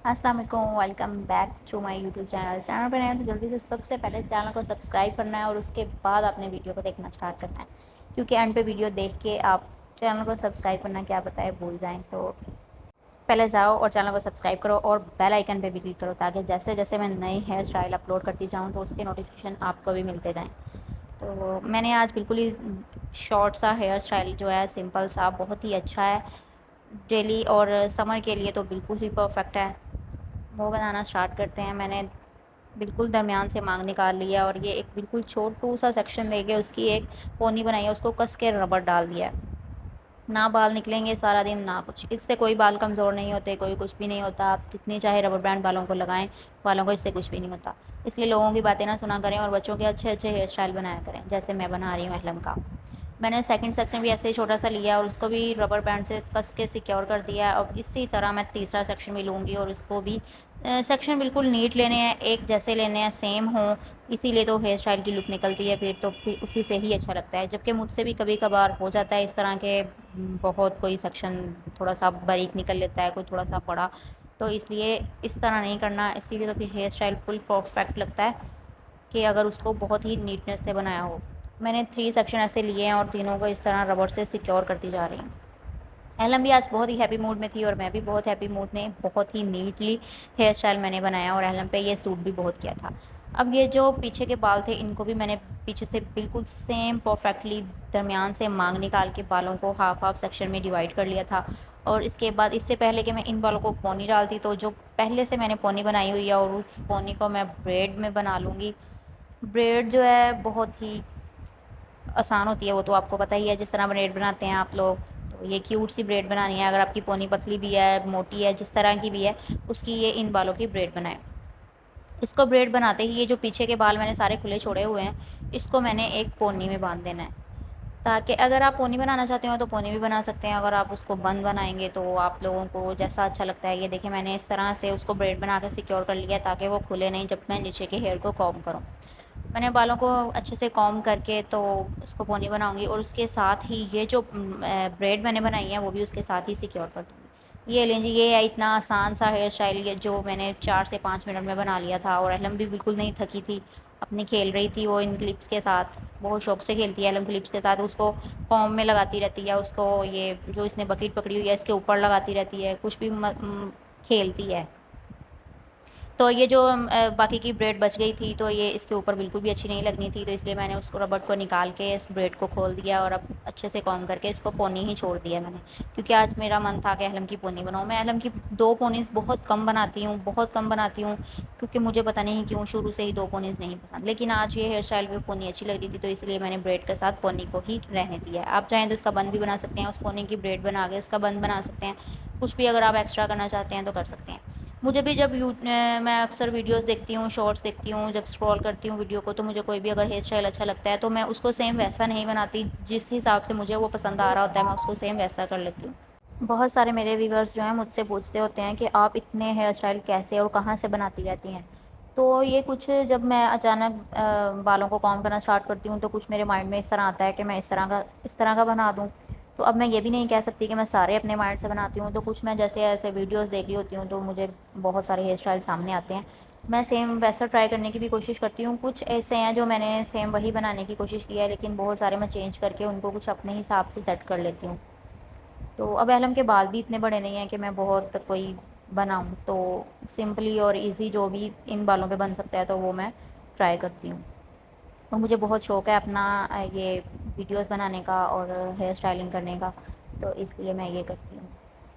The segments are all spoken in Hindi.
अस्सलाम वालेकुम, welcome back to my YouTube channel पर नए हैं तो जल्दी से सबसे पहले चैनल को सब्सक्राइब करना है और उसके बाद अपने वीडियो को देखना स्टार्ट करना है, क्योंकि एंड पे वीडियो देख के आप चैनल को सब्सक्राइब करना क्या पता है भूल जाएं। तो पहले जाओ और चैनल को सब्सक्राइब करो और बेल आइकन पे भी क्लिक करो, ताकि जैसे जैसे मैं नई हेयर स्टाइल अपलोड करती जाऊँ तो उसके नोटिफिकेशन आपको भी मिलते जाएँ। तो मैंने आज बिल्कुल ही शॉर्ट सा हेयर स्टाइल जो है, सिंपल सा, बहुत ही अच्छा है। डेली और समर के लिए तो बिल्कुल ही परफेक्ट है। वो बनाना स्टार्ट करते हैं। मैंने बिल्कुल दरमियान से मांग निकाल लिया और ये एक बिल्कुल छोटू सा सेक्शन लेके उसकी एक पोनी बनाई है, उसको कस के रबड़ डाल दिया है। ना बाल निकलेंगे सारा दिन ना कुछ, इससे कोई बाल कमज़ोर नहीं होते, कोई कुछ भी नहीं होता। आप जितनी चाहे रबर बैंड बालों को लगाएं, बालों को इससे कुछ भी नहीं होता। इसलिए लोगों की बातें ना सुना करें और बच्चों के अच्छे अच्छे हेयर स्टाइल बनाया करें, जैसे मैं बना रही हूँ अहलम का। मैंने सेकंड सेक्शन भी ऐसे ही छोटा सा लिया और उसको भी रबर बैंड से कस के सिक्योर कर दिया है। और इसी तरह मैं तीसरा सेक्शन भी लूँगी और उसको भी सेक्शन बिल्कुल नीट लेने हैं, एक जैसे लेने हैं, सेम हो। इसीलिए तो हेयर स्टाइल की लुक निकलती है फिर, तो फिर उसी से ही अच्छा लगता है। जबकि मुझसे भी कभी कभार हो जाता है इस तरह के, बहुत कोई सेक्शन थोड़ा सा बारीक निकल लेता है, कोई थोड़ा सा बड़ा। तो इसलिए इस तरह नहीं करना, इसीलिए तो फिर हेयर स्टाइल फुल परफेक्ट लगता है कि अगर उसको बहुत ही नीटनेस से बनाया हो। मैंने 3 सेक्शन ऐसे लिए हैं और तीनों को इस तरह रबड़ से सिक्योर करती जा रही हूँ। एलम भी आज बहुत ही हैप्पी मूड में थी और मैं भी बहुत हैप्पी मूड में, बहुत ही नीटली हेयर स्टाइल मैंने बनाया और एलम पे ये सूट भी बहुत किया था। अब ये जो पीछे के बाल थे, इनको भी मैंने पीछे से बिल्कुल सेम परफेक्टली दरमियान से मांग निकाल के बालों को हाफ हाफ सेक्शन में डिवाइड कर लिया था। और इसके बाद, इससे पहले कि मैं इन बालों को पोनी डालती, तो जो पहले से मैंने पोनी बनाई हुई है और उस पोनी को मैं ब्रेड में बना लूँगी। ब्रेड जो है बहुत ही आसान होती है, वो तो आपको पता ही है जिस तरह ब्रेड बनाते हैं आप लोग। तो ये क्यूट सी ब्रेड बनानी है, अगर आपकी पोनी पतली भी है, मोटी है, जिस तरह की भी है, उसकी ये इन बालों की ब्रेड बनाएं। इसको ब्रेड बनाते ही ये जो पीछे के बाल मैंने सारे खुले छोड़े हुए हैं, इसको मैंने एक पोनी में बांध देना है, ताकि अगर आप पोनी बनाना चाहते हो तो पोनी भी बना सकते हैं। अगर आप उसको बंद बनाएंगे तो आप लोगों को जैसा अच्छा लगता है। ये देखिए, मैंने इस तरह से उसको ब्रेड बना के सिक्योर कर लिया ताकि वो खुले नहीं जब मैं नीचे के हेयर को कॉम्ब करूँ। मैंने बालों को अच्छे से कॉम्ब करके तो उसको पोनी बनाऊंगी और उसके साथ ही ये जो ब्रेड मैंने बनाई है वो भी उसके साथ ही सिक्योर कर दूँगी। ये लीजिए, ये है इतना आसान सा हेयर स्टाइल, ये जो मैंने 4 से 5 मिनट में बना लिया था। और एलम भी बिल्कुल नहीं थकी थी, अपनी खेल रही थी वो इन क्लिप्स के साथ। बहुत शौक से खेलती है एलम क्लिप्स के साथ, उसको कॉम्ब में लगाती रहती है, उसको ये जो इसने बकेट पकड़ी हुई है इसके ऊपर लगाती रहती है, कुछ भी खेलती है। तो ये जो बाकी की ब्रेड बच गई थी, तो ये इसके ऊपर बिल्कुल भी अच्छी नहीं लगनी थी, तो इसलिए मैंने उसको रबड़ को निकाल के इस ब्रेड को खोल दिया और अब अच्छे से कॉम करके इसको पोनी ही छोड़ दिया मैंने। क्योंकि आज मेरा मन था कि अहलम की पोनी बनाऊँ। मैं अहलम की 2 पोनीज़ बहुत कम बनाती हूँ, बहुत कम बनाती हूँ, क्योंकि मुझे पता नहीं क्यों शुरू से ही 2 पोनीज़ नहीं पसंद। लेकिन आज ये हेयर स्टाइल में पोनी अच्छी लग रही थी, तो इसलिए मैंने ब्रेड के साथ पोनी को ही रहने दिया है। आप चाहें तो इसका बंद भी बना सकते हैं, उस पोनी की ब्रेड बना के उसका बंद बना सकते हैं। कुछ भी अगर आप एक्स्ट्रा करना चाहते हैं तो कर सकते हैं। मुझे भी जब मैं अक्सर वीडियोस देखती हूँ, शॉर्ट्स देखती हूँ, जब स्क्रॉल करती हूँ वीडियो को, तो मुझे कोई भी अगर हेयर स्टाइल अच्छा लगता है तो मैं उसको सेम वैसा नहीं बनाती, जिस हिसाब से मुझे वो पसंद आ रहा होता है मैं उसको सेम वैसा कर लेती हूँ। बहुत सारे मेरे व्यूवर्स जो हैं मुझसे पूछते होते हैं कि आप इतने हेयर स्टाइल कैसे और कहाँ से बनाती रहती हैं। तो ये कुछ, जब मैं अचानक बालों को कॉम्ब करना स्टार्ट करती हूँ तो कुछ मेरे माइंड में इस तरह आता है कि मैं इस तरह का बना दूँ। तो अब मैं ये भी नहीं कह सकती कि मैं सारे अपने माइंड से बनाती हूँ। तो कुछ मैं जैसे ऐसे वीडियोस देख रही होती हूँ तो मुझे बहुत सारे हेयर स्टाइल सामने आते हैं, मैं सेम वैसा ट्राई करने की भी कोशिश करती हूँ। कुछ ऐसे हैं जो मैंने सेम वही बनाने की कोशिश की है, लेकिन बहुत सारे मैं चेंज करके उनको कुछ अपने हिसाब से सेट कर लेती हूँ। तो अब एलम के बाल भी इतने बड़े नहीं हैं कि मैं बहुत कोई बनाऊँ, तो सिंपली और इजी जो भी इन बालों पे बन सकता है तो वो मैं ट्राई करती हूँ। और मुझे बहुत शौक़ है अपना ये वीडियोस बनाने का और हेयर स्टाइलिंग करने का, तो इसलिए मैं ये करती हूँ।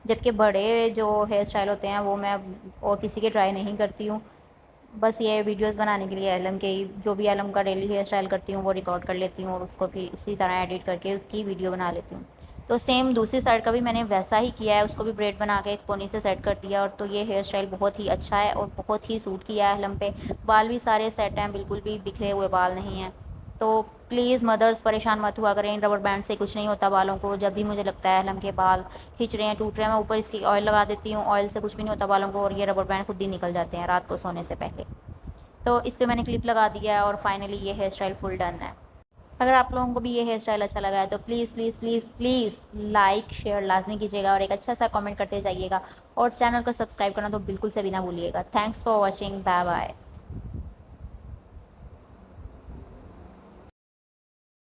जबकि बड़े जो हेयर स्टाइल होते हैं वो मैं और किसी के ट्राई नहीं करती हूँ, बस ये वीडियोस बनाने के लिए एलम के ही, जो भी एलम का डेली हेयर स्टाइल करती हूँ वो रिकॉर्ड कर लेती हूँ और उसको फिर इसी तरह एडिट करके उसकी वीडियो बना लेती हूँ। तो सेम दूसरी साइड का भी मैंने वैसा ही किया है, उसको भी ब्रेड बना के एक पोनी से सेट कर दिया। और तो ये हेयर स्टाइल बहुत ही अच्छा है और बहुत ही सूट किया है एलम पे। बाल भी सारे सेट हैं, बिल्कुल भी बिखरे हुए बाल नहीं हैं। तो प्लीज़ मदर्स परेशान मत हुआ करें, रबर बैंड से कुछ नहीं होता बालों को। जब भी मुझे लगता है एलम के बाल खींच रहे हैं, टूट रहे हैं, मैं ऊपर इसकी ऑयल लगा देती हूँ, ऑयल से कुछ भी नहीं होता बालों को, और ये रबर बैंड खुद ही निकल जाते हैं रात को सोने से पहले। तो इस पे मैंने क्लिप लगा दिया है और फाइनली ये हेयर स्टाइल फुल डन है। अगर आप लोगों को भी ये हेयर स्टाइल अच्छा लगा है तो please please please please like share लाजमी कीजिएगा और एक अच्छा सा कमेंट करते जाइएगा और चैनल को सब्सक्राइब करना तो बिल्कुल से भी ना भूलिएगा। Thanks for watching, bye bye.